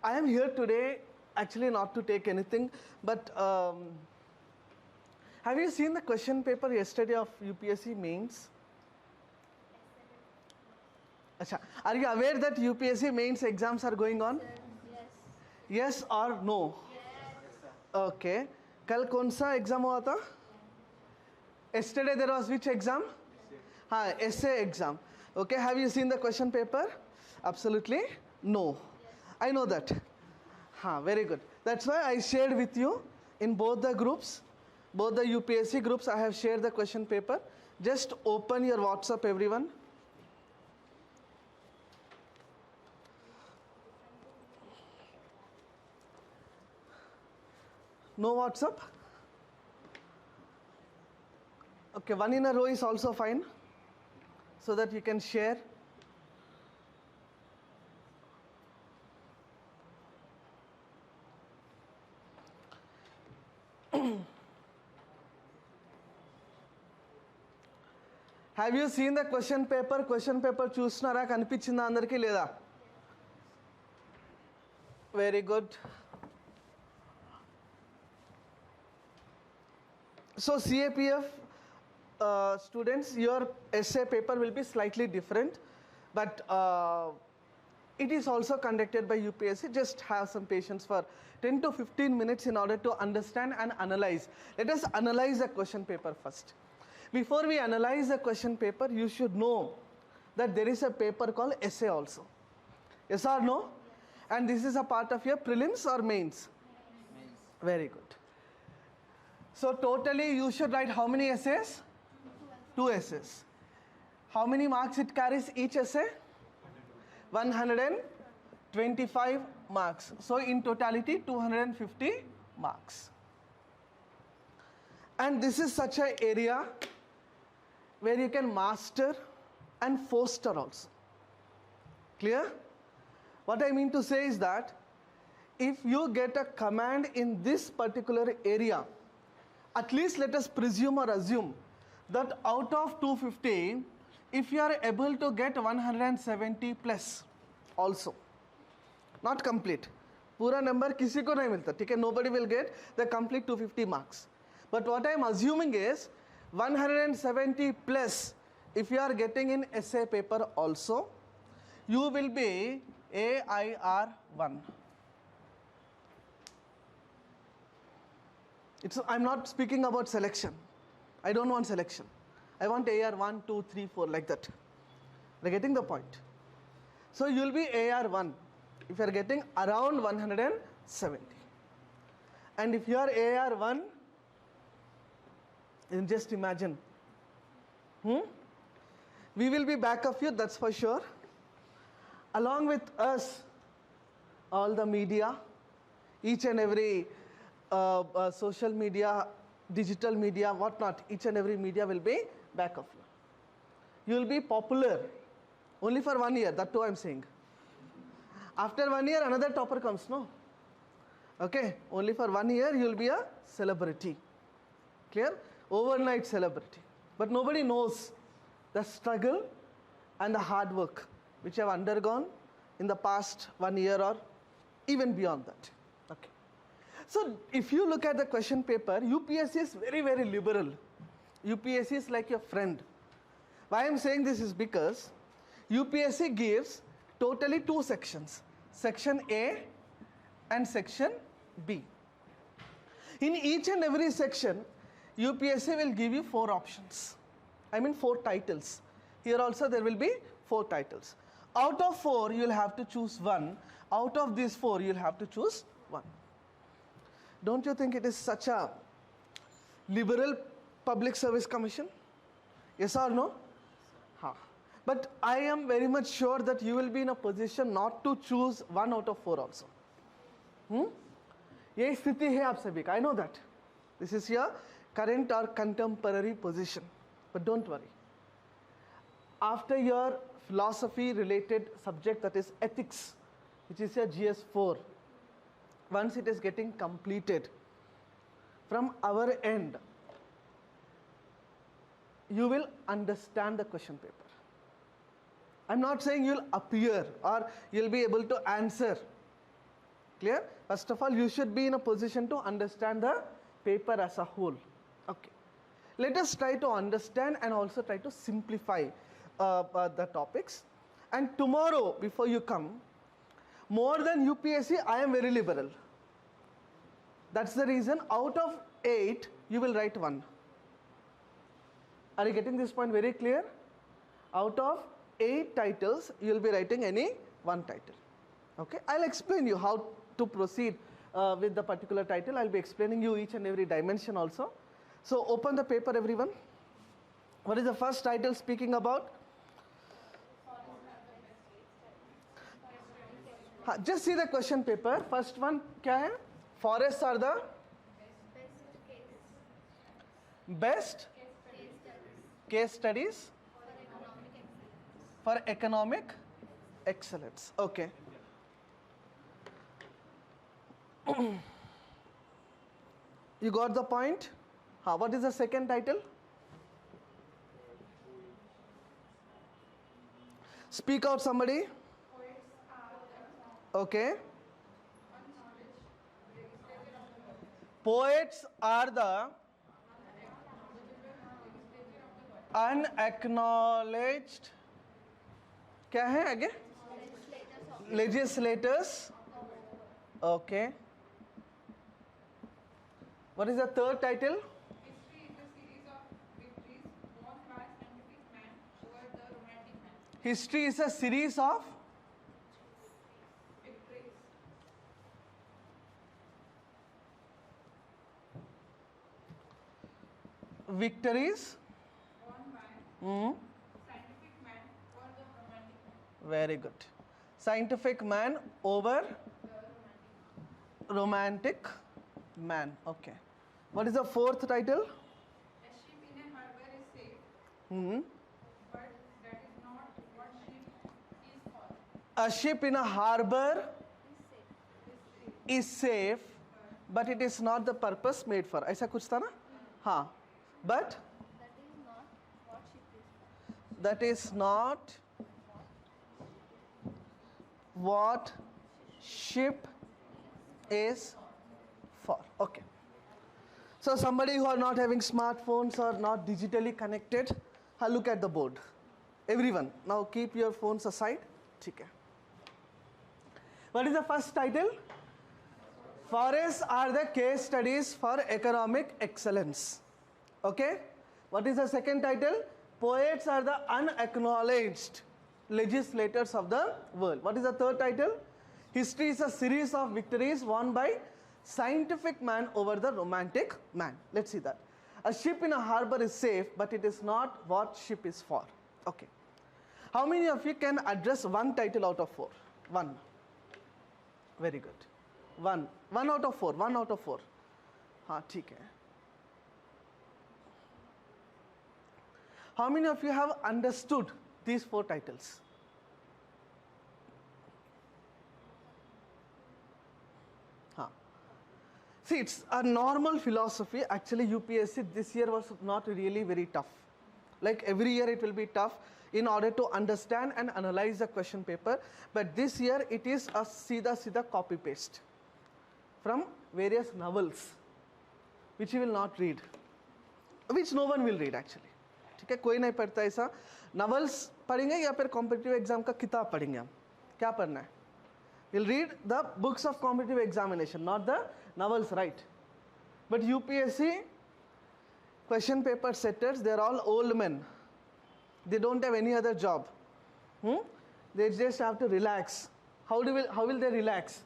I am here today actually not to take anything, but have you seen the question paper yesterday of UPSC mains? Achha. Are you aware that UPSC mains exams are going on? Yes. Yes or no? Yes. Okay. कल कौन सा exam हुआ था? Yesterday there was which exam? Essay exam. Okay, have you seen the question paper? Absolutely no. I know that. Very good. That's why I shared with you in both the groups, both the UPSC groups, I have shared the question paper. Just open your WhatsApp, everyone. No WhatsApp? Okay, one in a row is also fine, so that you can share. Have you seen the question paper? Question paper చూస్తున్నారా? కనిపించిందా అందరికీ లేదా? Very good. So CAPF students, your essay paper will be slightly different, but it is also conducted by UPSC. Just have some patience for 10 to 15 minutes in order to understand and analyze. Let us analyze the question paper first. Before we analyze the question paper, you should know that there is a paper called essay also. Yes or no? And this is a part of your prelims or mains? Mains. Very good. So totally you should write how many essays? 2 essays. How many marks it carries each essay? 125 marks. So in totality 250 marks. And this is such an area where you can master and foster also. Clear? What I mean to say is that if you get a command in this particular area, at least let us presume or assume that out of 250, if you are able to get 170 plus also, not complete, पूरा number किसी को नहीं मिलता, ठीक है? Nobody will get the complete 250 marks. But what I am assuming is 170 plus, if you are getting in essay paper also, you will be AIR1. I'm not speaking about selection. I don't want selection. I want AR 1, 2, 3, 4 like that. You're getting the point. So you will be AR 1 if you are getting around 170. And if you are AR 1, then just imagine. We will be back of you, that's for sure. Along with us, all the media, each and every social media, digital media, whatnot, each and every media will be back of you. You will be popular only for 1 year, that too I am saying. After 1 year, another topper comes, no? Okay, only for 1 year you will be a celebrity. Clear? Overnight celebrity. But nobody knows the struggle and the hard work which I have undergone in the past 1 year or even beyond that. Okay. So if you look at the question paper, UPSC is very, very liberal. UPSC is like your friend. Why I am saying this is because UPSC gives totally 2 sections, section A and section B. In each and every section, UPSC will give you 4 options. I mean 4 titles. Here also there will be 4 titles. Out of 4, you will have to choose 1. Out of these 4, you will have to choose 1. Don't you think it is such a liberal public service commission? Yes or no? But I am very much sure that you will be in a position not to choose 1 out of 4 also. यही स्थिति है आप सभी का. I know that. This is your current or contemporary position. But don't worry. After your philosophy related subject, that is ethics, which is your GS4, once it is getting completed, from our end, you will understand the question paper. I'm not saying you'll appear or you'll be able to answer. Clear? First of all, you should be in a position to understand the paper as a whole. Okay. Let us try to understand and also try to simplify the topics. And tomorrow, before you come, more than UPSC, I am very liberal. That's the reason out of 8, you will write 1. Are you getting this point very clear? Out of 8 titles, you will be writing any 1 title. Okay, I'll explain you how to proceed with the particular title. I'll be explaining you each and every dimension also. So open the paper, everyone. What is the first title speaking about? Just see the question paper. First one, क्या है? Forests are the best case studies for economic excellence. Okay. You got the point? What is the second title? Speak out, somebody. Okay. Poets are the unacknowledged, क्या है आगे? Legislators. Okay. What is the third title? History is a series of victories scientific man over the romantic man. Very good. Scientific man over romantic man. Okay. What is the fourth title? A ship in a harbor is safe, Hmm. but that is not what ship is for. A ship in a harbor is safe, but it is not the purpose made for. ऐसा कुछ था ना? हाँ. But that is not what ship is for. Okay. So somebody who are not having smartphones or not digitally connected, look at the board. Everyone, now keep your phones aside. ठीक है. What is the first title? Forests are the case studies for economic excellence. Okay. What is the second title? Poets are the unacknowledged legislators of the world. What is the third title? History is a series of victories won by scientific man over the romantic man. Let's see that. A ship in a harbor is safe, but it is not what ship is for. Okay. How many of you can address one title out of 4? 1. Very good. 1. 1 out of 4. 1 out of 4. हाँ ठीक है. How many of you have understood these 4 titles? See, it's a normal philosophy. Actually, UPSC this year was not really very tough. Like every year it will be tough in order to understand and analyze the question paper. But this year it is a सीधा copy paste from various novels which you will not read, which no one will read actually. ठीक है, कोई नहीं पढ़ता ऐसा. Novels पढ़ेंगे या फिर competitive exam का किताब पढ़ेंगे हम? क्या पढ़ना है? We'll read the books of competitive examination, not the novels, right? But UPSC question paper setters, they're all old men. They don't have any other job. They just have to relax. How will they relax?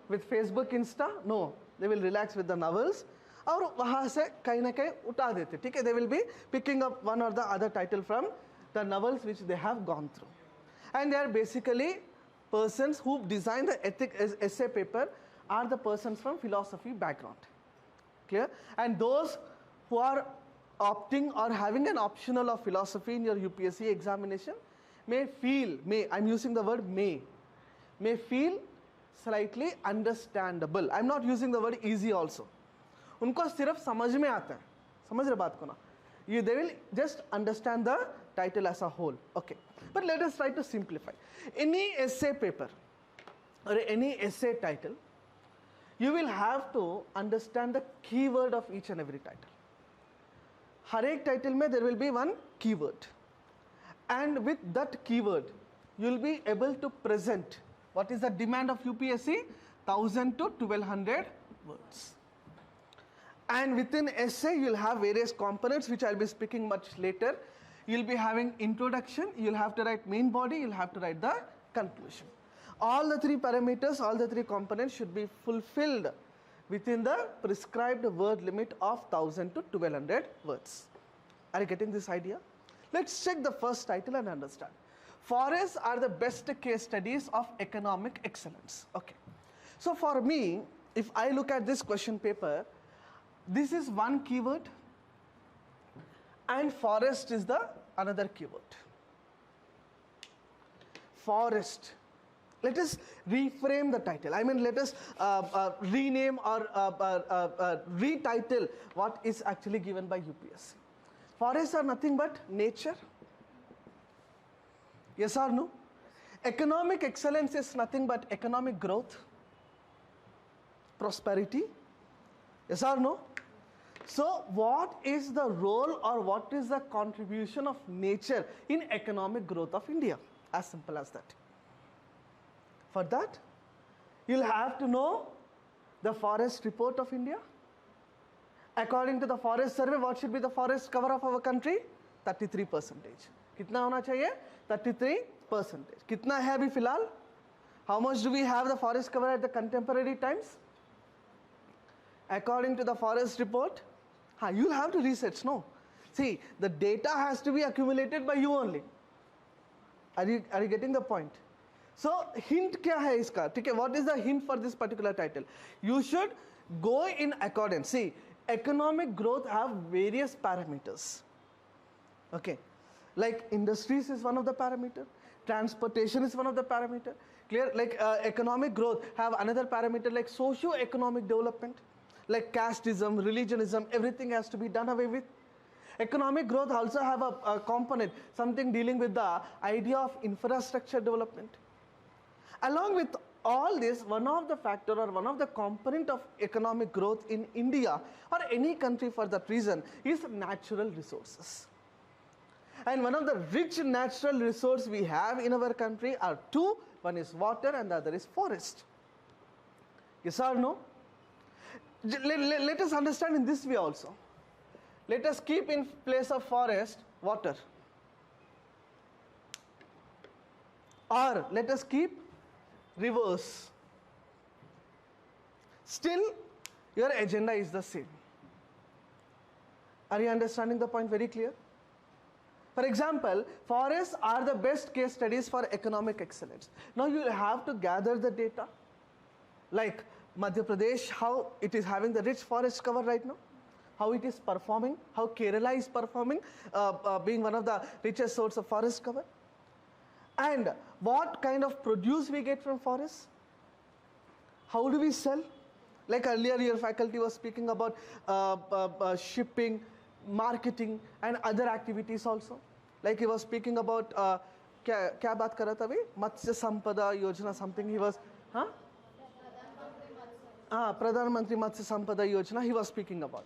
With Facebook, Insta? No. They will relax with the novels. और वहाँ से कहीं ना कहीं उठा देते, ठीक है? They will be picking up one or the other title from the novels which they have gone through. And they are basically persons who design the essay paper are the persons from philosophy background. Clear? And those who are opting or having an optional of philosophy in your UPSC examination may feel, I'm using the word may feel slightly understandable. I'm not using the word easy also. उनको सिर्फ समझ में आता है, समझ रहे बात को ना? They will just understand the title as a whole. Okay. But let us try to simplify. Any essay paper, or any essay title, you will have to understand the keyword of each and every title. हर एक title में there will be one keyword, and with that keyword you will be able to present what is the demand of UPSC, 1000 to 1200 words. And within essay you will have various components which I will be speaking much later. You will be having introduction, you will have to write main body, you will have to write the conclusion. All the three parameters, all the three components should be fulfilled within the prescribed word limit of 1000 to 1200 words. Are you getting this idea? Let's check the first title and understand. Forests are the best case studies of economic excellence. Okay. So for me, if I look at this question paper, this is one keyword and forest is the another keyword. Forest. Let us reframe the title. I mean, let us rename or retitle what is actually given by UPSC. Forests are nothing but nature. Yes or no? Economic excellence is nothing but economic growth, prosperity. Yes or no? So what is the role or what is the contribution of nature in economic growth of India? As simple as that. For that, you'll have to know the forest report of India. According to the forest survey, what should be the forest cover of our country? 33%. कितना होना चाहिए? 33%. कितना है अभी फिलहाल? How much do we have the forest cover at the contemporary times? According to the forest report, you'll have to research, no? See, the data has to be accumulated by you only. Are you getting the point? So, hint क्या है इसका? ठीक है, what is the hint for this particular title? You should go in accordance. See, economic growth have various parameters. Okay, like industries is one of the parameter, transportation is one of the parameter. Clear? Like economic growth have another parameter like socio-economic development, like casteism, religionism, everything has to be done away with. Economic growth also have a component, something dealing with the idea of infrastructure development. Along with all this, one of the factor or one of the component of economic growth in India or any country for that reason is natural resources. And one of the rich natural resources we have in our country are two. One is water and the other is forest. Yes or no? Let us understand in this way also. Let us keep in place of forest water. Or let us keep rivers. Still, your agenda is the same. Are you understanding the point very clear? For example, forests are the best case studies for economic excellence. Now you have to gather the data. Like Madhya Pradesh, how it is having the rich forest cover right now, how it is performing, how Kerala is performing, being one of the richest source of forest cover. And what kind of produce we get from forests? How do we sell? Like earlier your faculty was speaking about shipping, marketing and other activities also. Like he was speaking about, क्या बात कर रहा था अभी? मत्स्य संपदा योजना, something he was, Pradhan Mantri Matsya Sampada Yojana he was speaking about.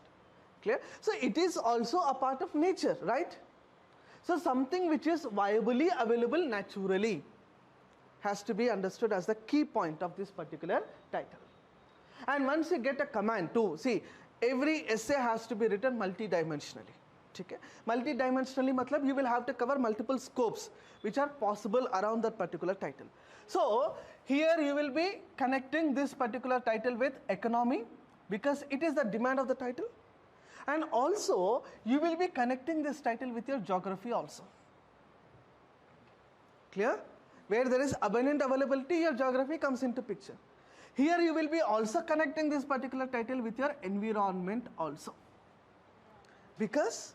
Clear? So it is also a part of nature, right? So something which is viably available naturally has to be understood as the key point of this particular title. And once you get a command too, see, every essay has to be written multidimensionally. Okay? Multidimensionally matlab you will have to cover multiple scopes which are possible around that particular title. So here you will be connecting this particular title with economy because it is the demand of the title. And also you will be connecting this title with your geography also. Clear? Where there is abundant availability, your geography comes into picture. Here you will be also connecting this particular title with your environment also. Because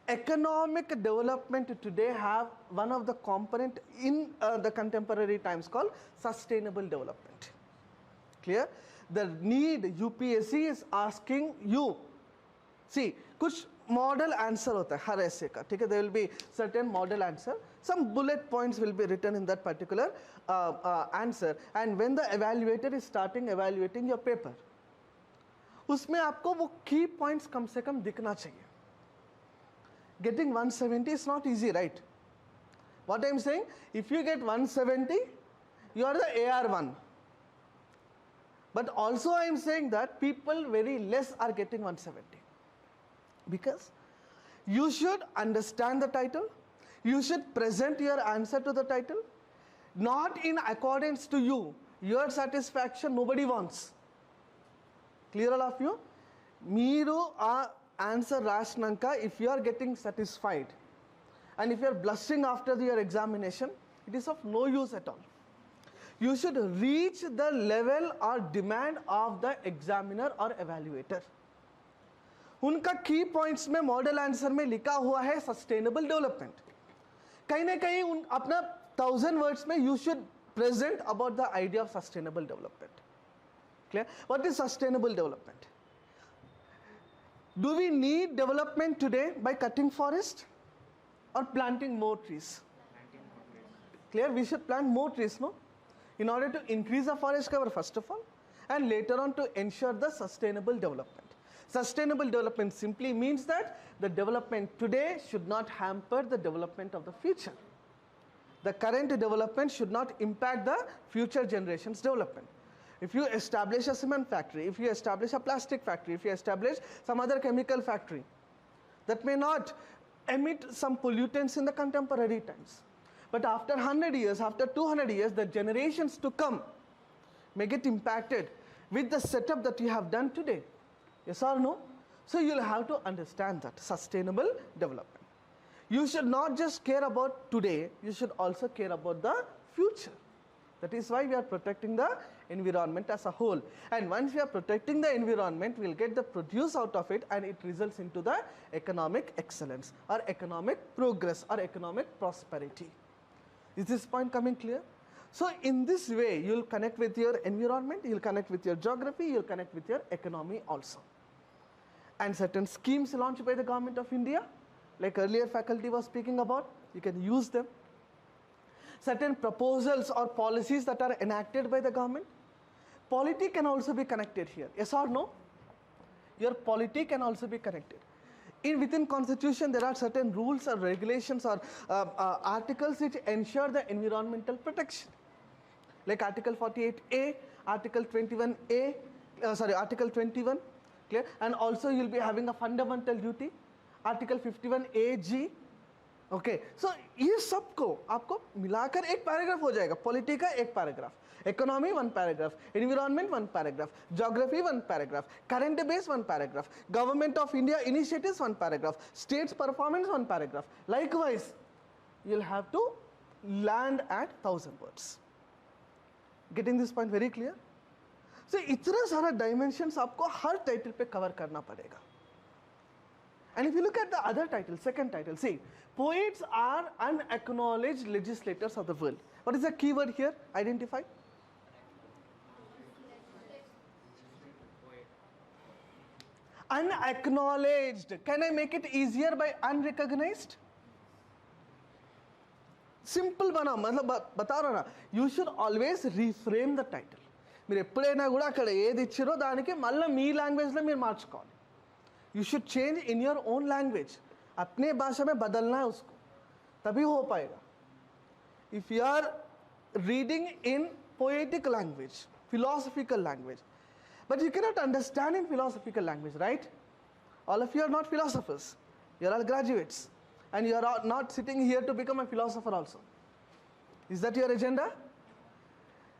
economic development today have one of the component in the contemporary times called sustainable development. Clear? The need UPSC is asking you. See, कुछ model answer होता है हर ऐसे का, ठीक है. There will be certain model answer, some bullet points will be written in that particular answer, and when the evaluator is starting evaluating your paper, उसमें आपको वो की पॉइंट्स कम से कम दिखना चाहिए. Getting 170 is not easy, right? What I am saying, if you get 170, you are the AR1. But also I am saying that people very less are getting 170. Because you should understand the title, you should present your answer to the title, not in accordance to you, your satisfaction nobody wants. Clear all of you? Meeru answer rashnanka, if you are getting satisfied and if you are blushing after your examination, it is of no use at all. You should reach the level or demand of the examiner or evaluator. उनका की points में model answer में लिखा हुआ है sustainable development. कहीं ना कहीं अपना 1000 वर्ड्स में you should present about the idea of sustainable development. Clear? What is sustainable development? Do we need development today by cutting forest or planting more trees? Clear? We should plant more trees, no? In order to increase the forest cover first of all, and later on to ensure the sustainable development. Sustainable development simply means that the development today should not hamper the development of the future. The current development should not impact the future generations' development. If you establish a cement factory, if you establish a plastic factory, if you establish some other chemical factory that may not emit some pollutants in the contemporary times, but after 100 years, after 200 years, the generations to come may get impacted with the setup that you have done today. Yes or no? So you'll have to understand that sustainable development. You should not just care about today, you should also care about the future. That is why we are protecting the environment as a whole. And once we are protecting the environment, we will get the produce out of it, and it results into the economic excellence or economic progress or economic prosperity. Is this point coming clear? So in this way, you will connect with your environment, you will connect with your geography, you will connect with your economy also. And certain schemes launched by the government of India, like earlier faculty was speaking about, you can use them. Certain proposals or policies that are enacted by the government. Polity can also be connected here. Yes or no? Your polity can also be connected. Within constitution, there are certain rules or regulations or articles which ensure the environmental protection. Like Article 48A, Article 21A, Article 21, clear? And also you will be having a fundamental duty, Article 51AG. Okay, so ये सबको आपको मिलाकर एक paragraph हो जाएगा. Polity का एक paragraph, economy 1 paragraph, environment 1 paragraph, geography 1 paragraph, current base 1 paragraph, government of India initiatives 1 paragraph, states performance 1 paragraph. Likewise you will have to land at 1000 words. Getting this point very clear? So इतना सारा dimensions आपको हर title पे cover करना पड़ेगा. And if you look at the other title, second title, see, poets are unacknowledged legislators of the world. What is the key word here? Identify. Unacknowledged. Can I make it easier by unrecognized? Simple bana, matlab bata raha na. You should always reframe the title. మీరు ఎప్పుడైనా కూడా అక్కడ ఏది ఇచ్చిరో దానికి మళ్ళీ మీ లాంగ్వేజ్లో మీరు మార్చుకోవాలి. You should change in your own language. अपने भाषा में बदलना है उसको, तभी हो पाएगा. If you are reading in poetic language, philosophical language, but you cannot understand in philosophical language, right? All of you are not philosophers. You are all graduates, and you are not sitting here to become a philosopher also. Is that your agenda?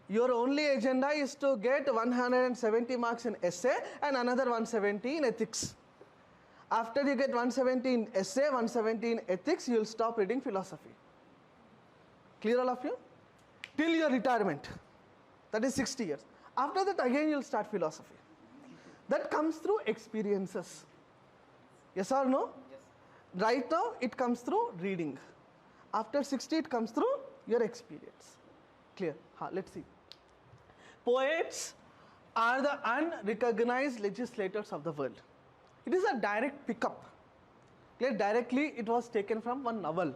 Your only agenda is to get 170 marks in essay and another 170 in ethics. After you get 170 in essay, 170 in ethics, you will stop reading philosophy. Clear all of you? Till your retirement. That is 60 years. After that, again you will start philosophy. That comes through experiences. Yes or no? Yes. Right now, it comes through reading. After 60, it comes through your experience. Clear? Let's see. Poets are the unrecognized legislators of the world. It is a direct pickup. Clear? Directly it was taken from one novel.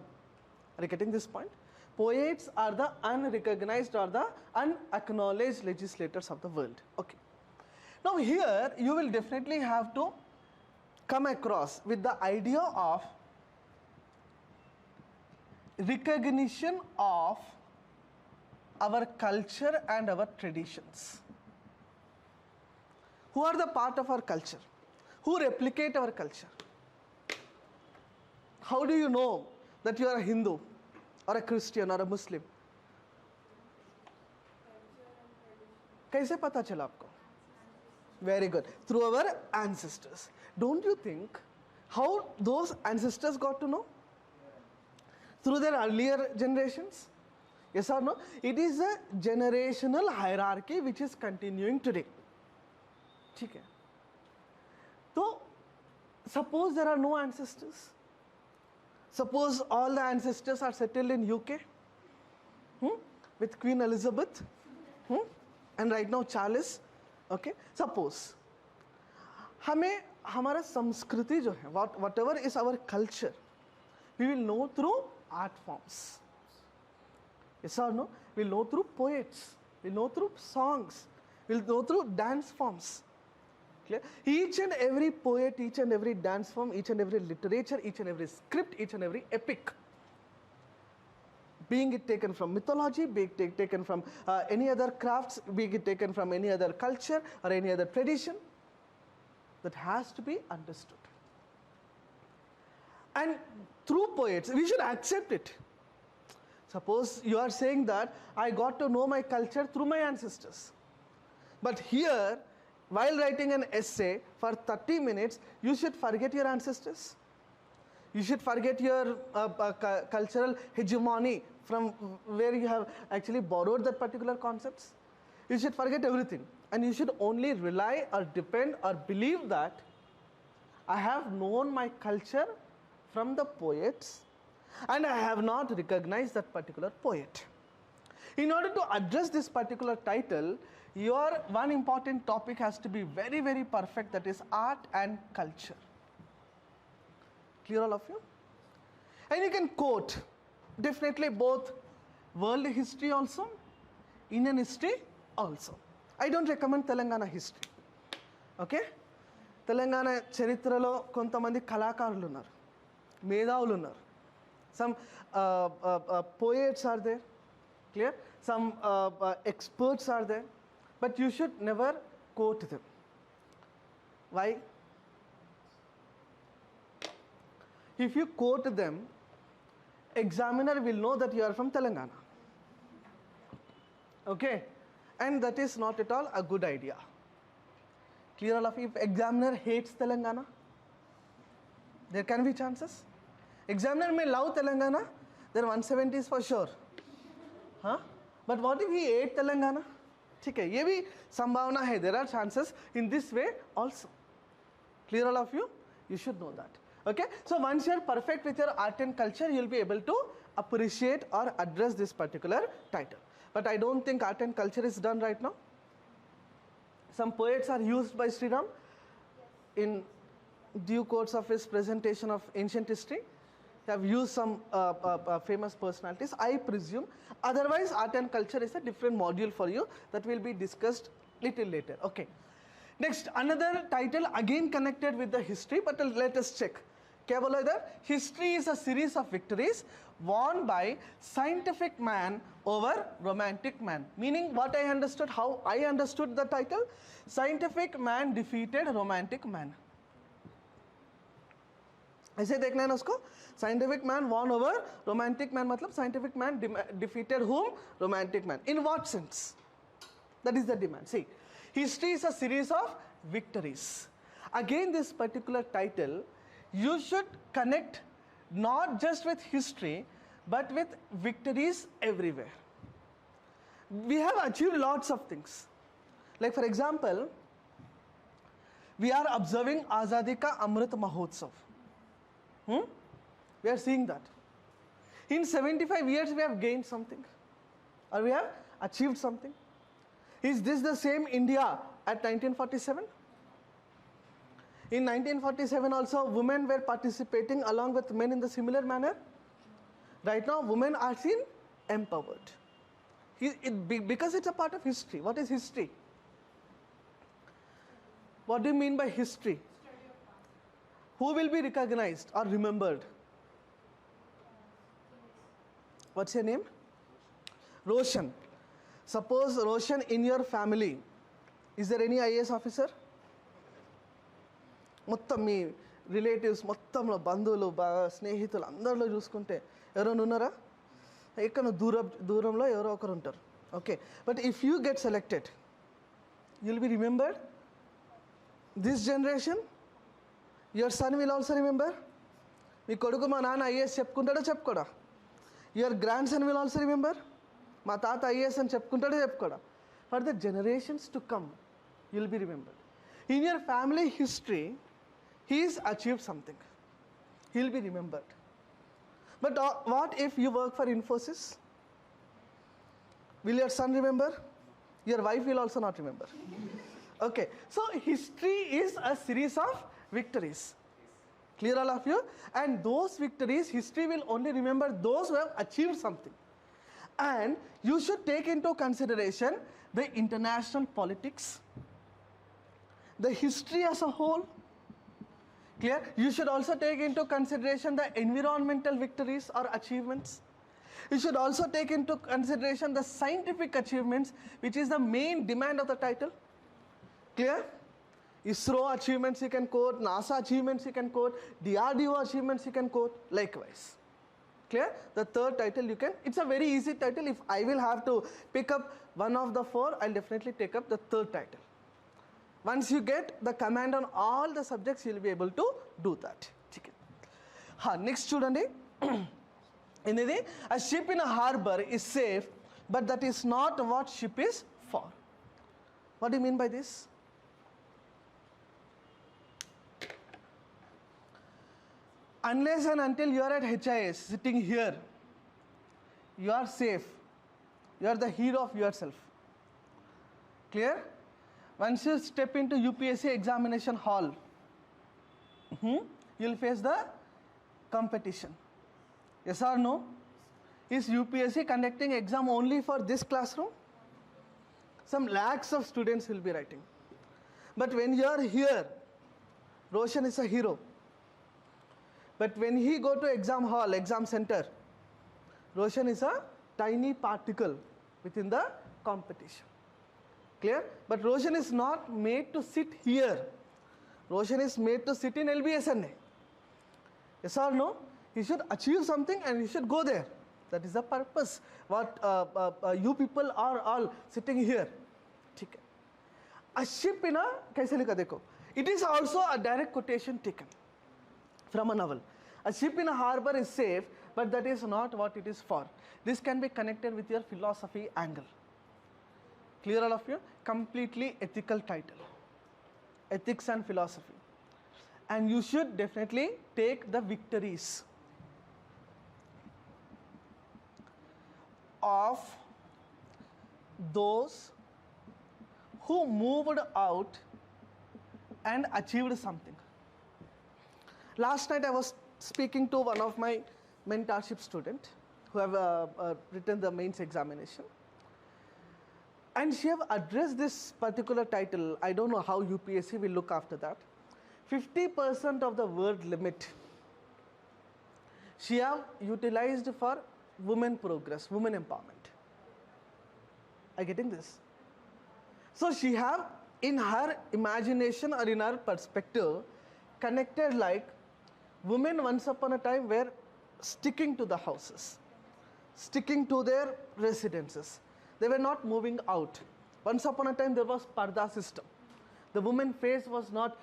Are you getting this point? Poets are the unrecognized or the unacknowledged legislators of the world. Okay. Now here you will definitely have to come across with the idea of recognition of our culture and our traditions. Who are the part of our culture? Who replicate our culture? How do you know that you are a Hindu or a Christian or a Muslim? कैसे पता चला आपको? Very good. Through our ancestors. Don't you think how those ancestors got to know? Through their earlier generations? Yes or no? It is a generational hierarchy which is continuing today. ठीक है? So, suppose there are no ancestors. Suppose all the ancestors are settled in UK with Queen Elizabeth and right now Charles. Okay? Suppose हमें हमारा संस्कृति जो है, whatever is our culture, we will know through art forms. Yes or no? We'll know through poets. We'll know through songs. We'll know through dance forms. Clear? Each and every poet, each and every dance form, each and every literature, each and every script, each and every epic, being it taken from mythology, being it taken from any other crafts, being it taken from any other culture or any other tradition, that has to be understood. And through poets, we should accept it. Suppose you are saying that I got to know my culture through my ancestors. But here, while writing an essay for 30 minutes, you should forget your ancestors. You should forget your cultural hegemony from where you have actually borrowed that particular concepts. You should forget everything. And you should only rely or depend or believe that I have known my culture from the poets and I have not recognized that particular poet. In order to address this particular title, your one important topic has to be very, very perfect, that is art and culture. Clear all of you? And you can quote definitely both world history also, Indian history also. I don't recommend Telangana history. Okay? Telangana charitralo kontamandi kalakarulu unnaru, medavulu unnaru. Some poets are there. Clear? Some experts are there. But you should never quote them. Why? If you quote them, examiner will know that you are from Telangana. Okay? And that is not at all a good idea. Clear all of you? If examiner hates Telangana, there can be chances. Examiner may love Telangana, then 170 is for sure. Huh? But what if he hates Telangana? ठीक है, ये भी संभावना है. There are chances in this way also. Clear all of you? You should know that. Okay? So once you are perfect with your art and culture, you will be able to appreciate or address this particular title. But I don't think art and culture is done right now. Some poets are used by Sravan in due course of his presentation of ancient history. They have used some famous personalities, I presume. Otherwise, art and culture is a different module for you that will be discussed little later. Okay. Next, another title again connected with the history, but let us check. क्या बोला इधर? History is a series of victories won by scientific man over romantic man. Meaning what I understood, how I understood the title, scientific man defeated romantic man. ऐसे देखना है ना उसको. Scientific man won over romantic man, मतलब scientific man defeated whom? Romantic man. In what sense? That is the demand. See, history is a series of victories. Again, this particular title, you should connect not just with history, but with victories everywhere. We have achieved lots of things. Like for example, we are observing Azadi Ka Amrit Mahotsav. We are seeing that. In 75 years, we have gained something, or we have achieved something. Is this the same India at 1947? In 1947 also, women were participating along with men in the similar manner. Right now, women are seen empowered. Because it's a part of history. What is history? What do you mean by history? Who will be recognized or remembered? What's your name? Roshan. Suppose Roshan, in your family, is there any IAS officer? మొత్తం మీ relatives మొత్తంలో బంధువులు స్నేహితులు అందరిలో చూసుకుంటే ఎవరైనా ఉన్నారా? ఎక్కడ దూరంలో ఎవరో ఒకరు ఉంటారు. Okay, but if you get selected, you'll be remembered. This generation, your son will also remember. మీ కొడుకు మా నాన్న ఐఏఎస్ చెప్పుకుంటాడో చెప్పుకోడా? Your grandson will also remember. మా తాత ఐఏఎస్ అని చెప్పుకుంటాడో చెప్పుకోడా? For the generations to come, you'll be remembered. In your family history, he's achieved something. He'll be remembered. But what if you work for Infosys? Will your son remember? Your wife will also not remember. Okay, so history is a series of victories. Clear, all of you? And those victories, history will only remember those who have achieved something. And you should take into consideration the international politics, the history as a whole. Clear? You should also take into consideration the environmental victories or achievements. You should also take into consideration the scientific achievements, which is the main demand of the title. Clear? ISRO achievements you can quote, NASA achievements you can quote, DRDO achievements you can quote, likewise. Clear? The third title you can, it's a very easy title. If I will have to pick up one of the four, I'll definitely take up the third title. Once you get the command on all the subjects, you'll be able to do that. Next student, a ship in a harbor is safe, but that is not what ship is for. What do you mean by this? Unless and until you are at HIAS, sitting here, you are safe. You are the hero of yourself. Clear? Once you step into UPSC examination hall, you'll face the competition. Yes or no? Is UPSC conducting exam only for this classroom? Some lakhs of students will be writing. But when you are here, Roshan is a hero. But when he go to exam hall, exam center, Roshan is a tiny particle within the competition. Clear? But Roshan is not made to sit here. Roshan is made to sit in LBSNA. Yes or no? He should achieve something and he should go there. That is the purpose. What you people are all sitting here. Okay. A ship in a, kaise likha dekho. It is also a direct quotation taken from a novel. A ship in a harbor is safe, but that is not what it is for. This can be connected with your philosophy angle. Clear, all of you? Completely ethical title. Ethics and philosophy. And you should definitely take the victories of those who moved out and achieved something. Last night I was speaking to one of my mentorship students who have written the mains examination. And she have addressed this particular title. I don't know how UPSC will look after that. 50% of the word limit she have utilized for women progress, women empowerment. Are you getting this? So she have, in her imagination or in her perspective, connected like women once upon a time were sticking to the houses, sticking to their residences. They were not moving out. Once upon a time, there was parda system. The woman's face was not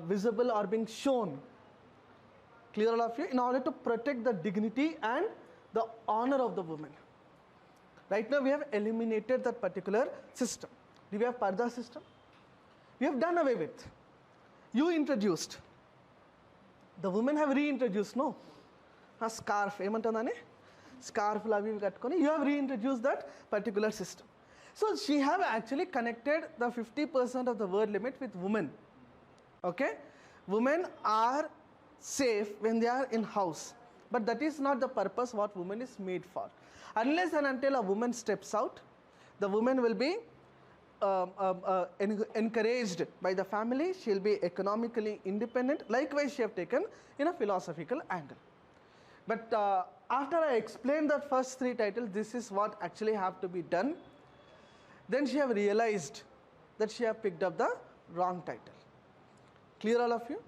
visible or being shown. Clear, all of you? In order to protect the dignity and the honor of the woman. Right now, we have eliminated that particular system. Do we have parda system? We have done away with. You introduced. The women have reintroduced, no? A scarf, emantandane? Scarf lavi katkoni, you have reintroduced that particular system. So she have actually connected the 50% of the word limit with women. Okay, women are safe when they are in house, but that is not the purpose what woman is made for. Unless and until a woman steps out, the woman will be encouraged by the family. She will be economically independent. Likewise, she have taken in a philosophical angle. But after I explained that first three titles, this is what actually have to be done. Then she have realized that she have picked up the wrong title. Clear all of you?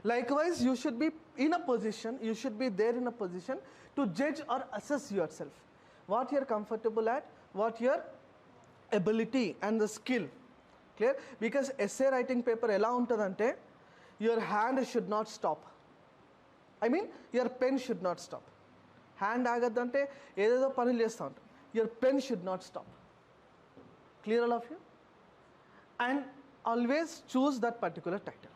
Likewise, you should be in a position, you should be there in a position to judge or assess yourself. What you are comfortable at, what your ability and the skill. Clear? Because essay writing paper ela untadante, your hand should not stop. I mean, your pen should not stop. Hand agadante ededo panulu chestha untam. Your pen should not stop. Clear all of you? And always choose that particular title.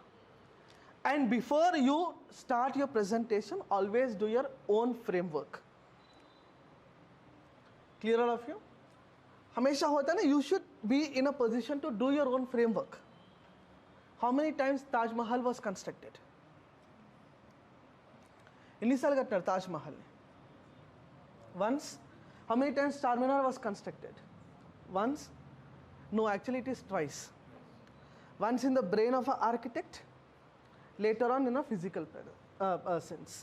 And before you start your presentation, always do your own framework. Clear all of you? हमेशा होता है ना, you should be in a position to do your own framework. How many times Taj Mahal was constructed? ఎన్నిసార్లు కట్టారు Taj Mahal? Once. How many times Charminar was constructed? Once. No, actually it is twice. Once in the brain of an architect, later on in a physical sense.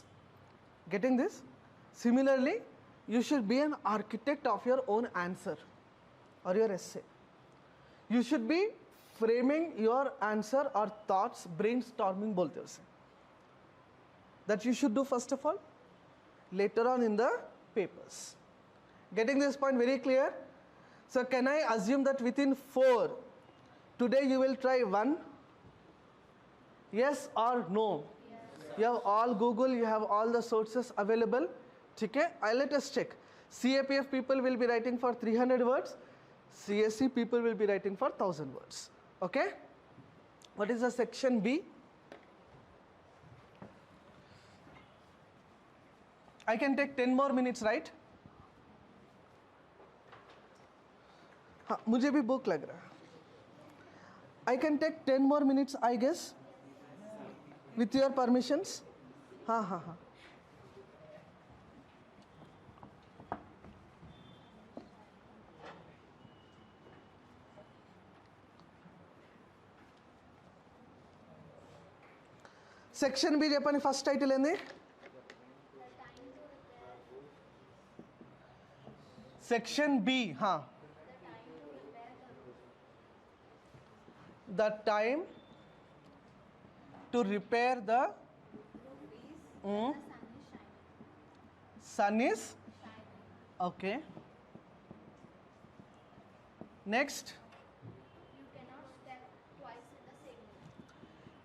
Getting this? Similarly, you should be an architect of your own answer or your essay. You should be framing your answer or thoughts, brainstorming bolte usse. That you should do first of all, later on in the papers. Getting this point very clear? So can I assume that within 4, today you will try 1? Yes or no? Yes. You have all Google, you have all the sources available. Okay? Let us check. CAPF people will be writing for 300 words. CSC people will be writing for 1000 words. Okay? What is the section B? I can take 10 more minutes, right? हाँ, मुझे भी भूख लग रहा है. I can take 10 more minutes, I guess, with your permissions. हाँ हाँ हाँ. Section B చెప్పండి, ఫస్ట్ టైటిల్ ఏంది? Section B, हाँ. The time to repair the sun is okay. Next,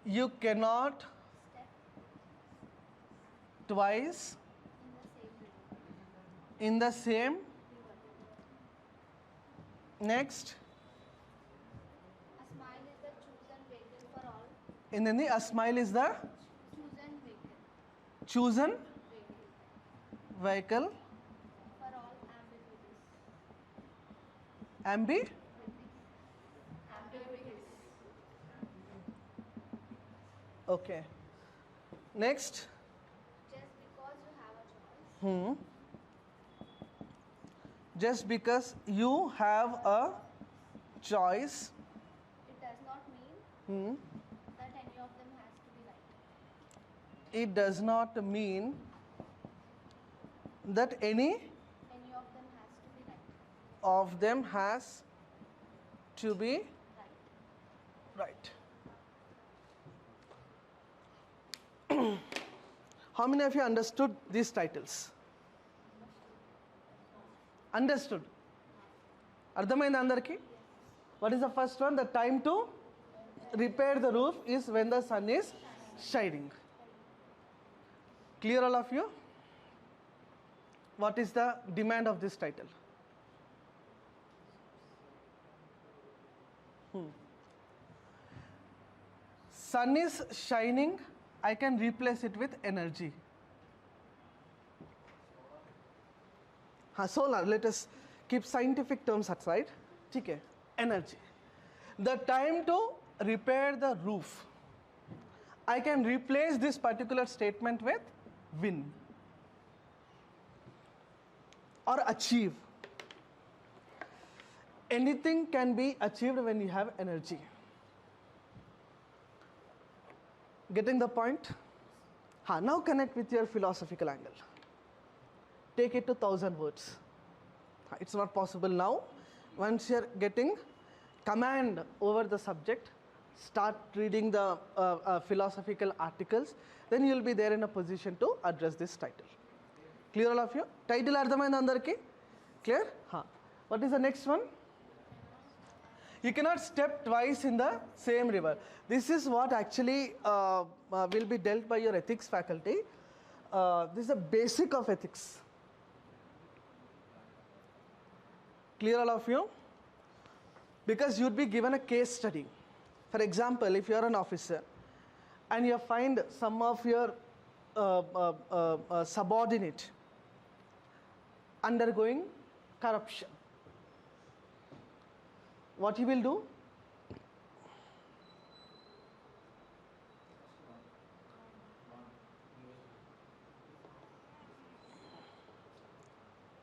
you cannot step twice in the same. Next, in the a smile is the chosen vehicle for all ambiguities. Okay. Next, Just because you have a choice. just because you have a choice, It does not mean that any of them has to be right. it does not mean that any Any of them has to be right. of them has to be Right. right. How many of you understood these titles? Understood? అర్థమైంది అందరికీ? What is the first one? The time to repair the roof is when the sun is shining. Clear all of you? What is the demand of this title? Sun is shining, I can replace it with energy. Solar, let us keep scientific terms aside. Okay, energy. The time to repair the roof I can replace this particular statement with win or achieve. Anything can be achieved when you have energy. Getting the point? Now connect with your philosophical angle. Take it to 1,000 words. It's not possible now. Once you're getting command over the subject, start reading the philosophical articles, then you'll be there in a position to address this title. Clear all of you? Title ardhamainda andarki? Clear? What is the next one? You cannot step twice in the same river. This is what actually will be dealt by your ethics faculty. This is the basic of ethics. Clear all of you? Because you'd be given a case study. For example, if you're an officer and you find some of your subordinate undergoing corruption, what you will do?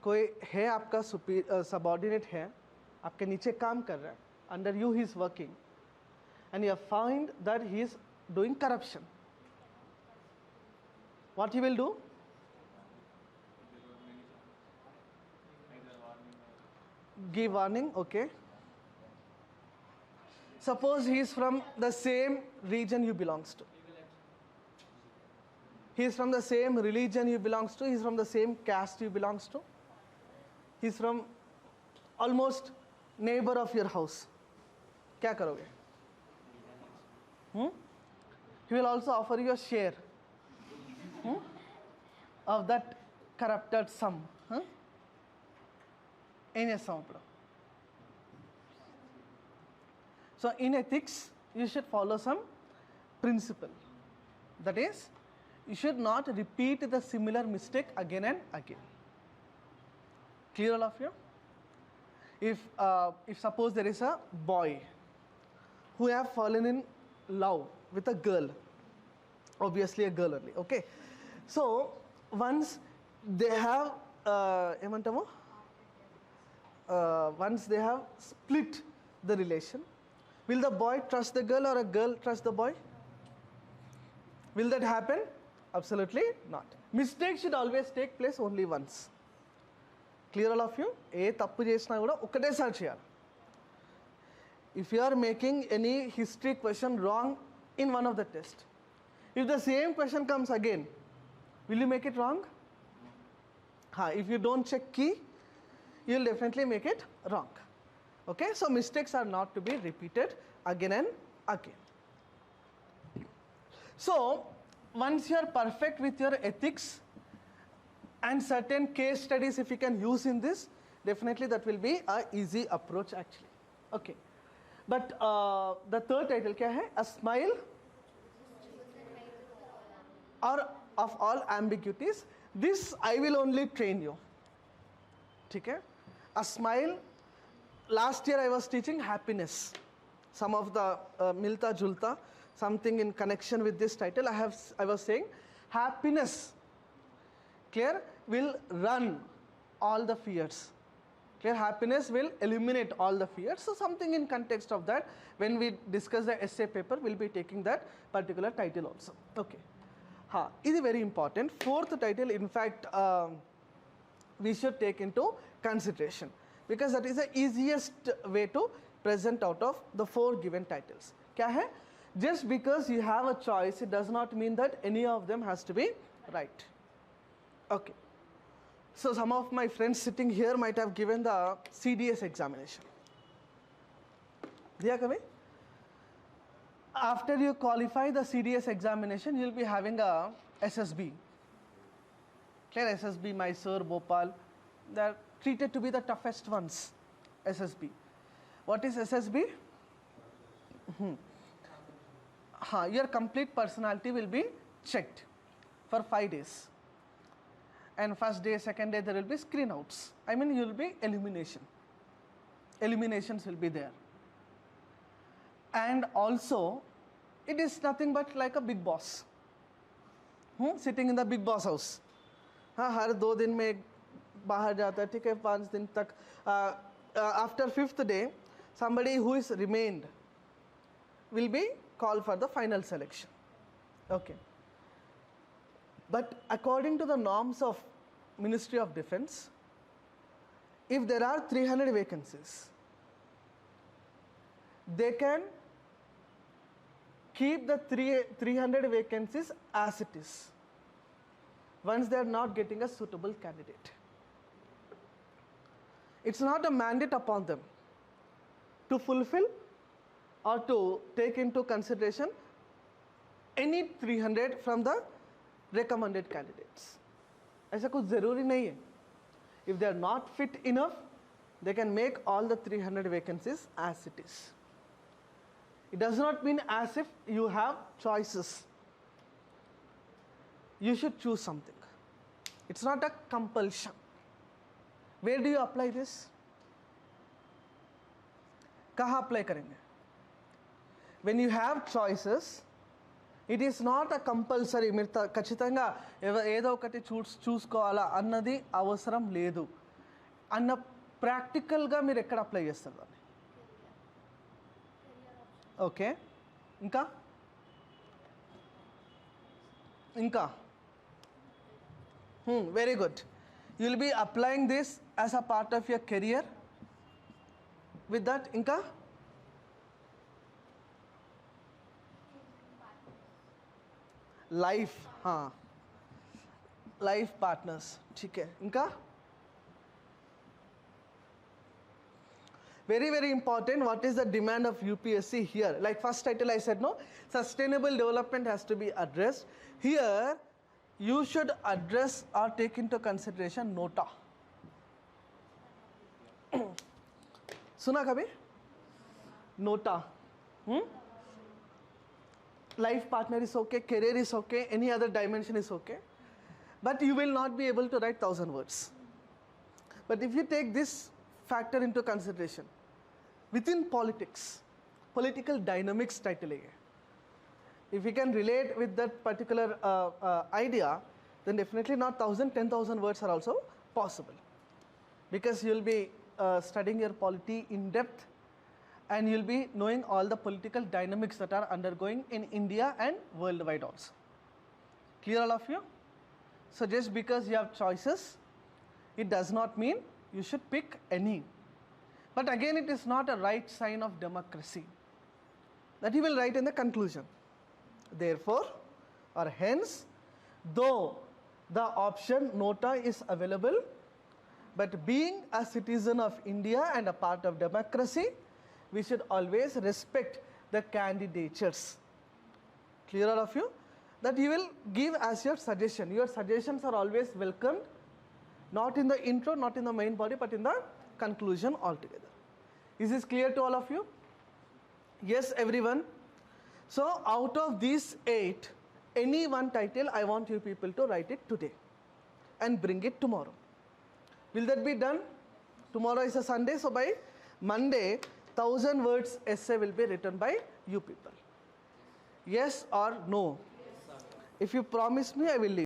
कोई है आपका subordinate है, आपके नीचे काम कर रहा है, under you he is working, and you find that he is doing corruption. What he will do? Give warning, okay. Suppose he is from the same region you belongs to. He is from the same religion you belongs to, he is from the same caste you belongs to. He is from almost neighbor of your house. क्या करोगे? He will also offer you a share of that corrupted sum. In a sum. So in ethics, you should follow some principle. That is, you should not repeat the similar mistake again and again. Clear all of you? If suppose there is a boy who have fallen in love with a girl, obviously a girl only, okay. So once they have once they have split the relation, will the boy trust the girl or a girl trust the boy? Will that happen? Absolutely not. Mistake should always take place only once. Clear all of you? ఏ తప్పు చేసినా కూడా ఒకటేసారి చేయాలి. If you are making any history question wrong in one of the tests, if the same question comes again, will you make it wrong? If you don't check key, you will definitely make it wrong. Okay, so mistakes are not to be repeated again and again. So once you are perfect with your ethics and certain case studies, if you can use in this, definitely that will be a easy approach actually. Okay, but the third title kya hai? A smile or of all ambiguities. This I will only train you. Okay, a smile. Last year I was teaching happiness. Some of the milta julta, something in connection with this title. I was saying happiness, clear, will run all the fears. Clear, happiness will eliminate all the fears. So something in context of that, when we discuss the essay paper, we'll be taking that particular title also. Okay. This is very important. Fourth title, in fact, we should take into consideration, because that is the easiest way to present out of the four given titles. Kya hai? Just because you have a choice, it does not mean that any of them has to be right. Okay. So some of my friends sitting here might have given the CDS examination. Diya kabhi? After you qualify the CDS examination, you will be having a SSB. Clear, SSB, Mysore, Bhopal, they are treated to be the toughest ones. SSB. What is SSB? Your complete personality will be checked for 5 days. And first day, second day, there will be screen outs. I mean, you will be elimination. Eliminations will be there. And also, it is nothing but like a big boss. Sitting in the big boss house. हाँ हर 2 दिन में बाहर जाता है, ठीक है, 5 दिन तक. After 5th day, somebody who is remained will be called for the final selection. Okay. But according to the norms of Ministry of Defence, if there are 300 vacancies, they can keep the 300 vacancies as it is once they are not getting a suitable candidate. It's not a mandate upon them to fulfill or to take into consideration any 300 from the recommended candidates. ऐसा कुछ ज़रूरी नहीं है. If they are not fit enough, they can make all the 300 vacancies as it is. It does not mean as if you have choices. You should choose something. It's not a compulsion. Where do you apply this? कहाँ apply करेंगे? When you have choices, it is not a compulsory. మీరు ఖచ్చితంగా ఏదో ఒకటి చూసుకోవాలా అన్నది అవసరం లేదు అన్న ప్రాక్టికల్గా మీరు ఎక్కడ అప్లై చేస్తారు దాన్ని? ఓకే, ఇంకా ఇంకా very good. You will be applying this as a part of your career. With that ఇంకా लाइफ, हाँ, लाइफ पार्टनर्स, ठीक है. इनका very very important, what is the demand of UPSC here? Like first title I said, no, sustainable development has to be addressed. Here you should address or take into consideration nota. सुना कभी nota? Life partner is okay, career is okay, any other dimension is okay, but you will not be able to write 1000 words. But if you take this factor into consideration, within politics, political dynamics title, if you can relate with that particular idea, then definitely not 1000, 10,000 words are also possible, because you will be studying your polity in depth, and you'll be knowing all the political dynamics that are undergoing in India and worldwide also. Clear all of you? So just because you have choices, it does not mean you should pick any. But again, it is not a right sign of democracy. That you will write in the conclusion. Therefore, or hence, though the option nota is available, but being a citizen of India and a part of democracy, we should always respect the candidatures. Clear all of you? That you will give as your suggestion. Your suggestions are always welcomed, not in the intro, not in the main body, but in the conclusion altogether. Is this clear to all of you? Yes, everyone? So out of these 8, any one title, I want you people to write it today and bring it tomorrow. Will that be done? Tomorrow is a Sunday, so by Monday, 1000 words essay will be written by you people. Yes or no? Yes, sir. If you promise me, I will leave.